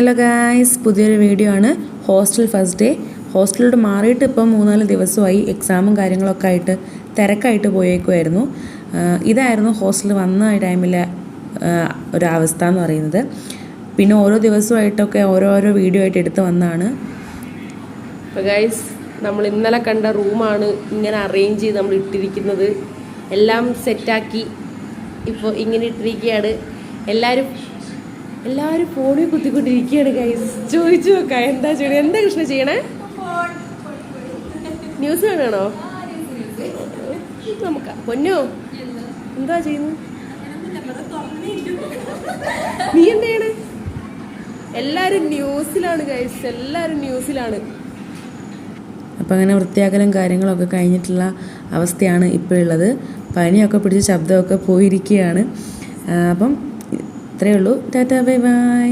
Hello guys, പുതിയൊരു video ആണ്. Hostel first day. ഹോസ്റ്റലിലോട്ട് മാറിയിട്ട് ഇപ്പം 3-4 ദിവസമായി. എക്സാമും കാര്യങ്ങളൊക്കെ ആയിട്ട് തിരക്കായിട്ട് പോയേക്കുമായിരുന്നു. ഇതായിരുന്നു ഹോസ്റ്റലിൽ വന്ന ടൈമിലെ ഒരവസ്ഥ എന്ന് പറയുന്നത്. പിന്നെ ഓരോ ദിവസമായിട്ടൊക്കെ ഓരോരോ വീഡിയോ ആയിട്ട് എടുത്ത് വന്നതാണ്. അപ്പോൾ ഗൈസ്, നമ്മൾ ഇന്നലെ കണ്ട റൂമാണ് ഇങ്ങനെ അറേഞ്ച് ചെയ്ത് നമ്മൾ ഇട്ടിരിക്കുന്നത്. എല്ലാം സെറ്റാക്കി ഇപ്പോൾ ഇങ്ങനെ ഇട്ടിരിക്കുകയാണ്. എല്ലാവരും ഫോണിൽ കുത്തിക്കൊണ്ടിരിക്കുകയാണ് ഗൈസ്. ചോദിച്ചു നോക്കാം എന്താ ചെയ്യണേ. എന്താ കൃഷ്ണ ചെയ്യണേ? ന്യൂസ് കാണുകയാണോ? നമുക്ക് പൊന്നോ എന്താ ചെയ്യുന്നു? നീ എന്താ ചെയ്യണേ? എല്ലാവരും ന്യൂസിലാണ് ഗൈസ്, എല്ലാവരും ന്യൂസിലാണ്. അപ്പം അങ്ങനെ വൃത്തിയാക്കലും കാര്യങ്ങളൊക്കെ കഴിഞ്ഞിട്ടുള്ള അവസ്ഥയാണ് ഇപ്പോഴുള്ളത്. പനിയൊക്കെ പിടിച്ച് ശബ്ദമൊക്കെ പോയിരിക്കുകയാണ്. അപ്പം ഇത്രയേ ഉള്ളൂ. Tata, bye bye.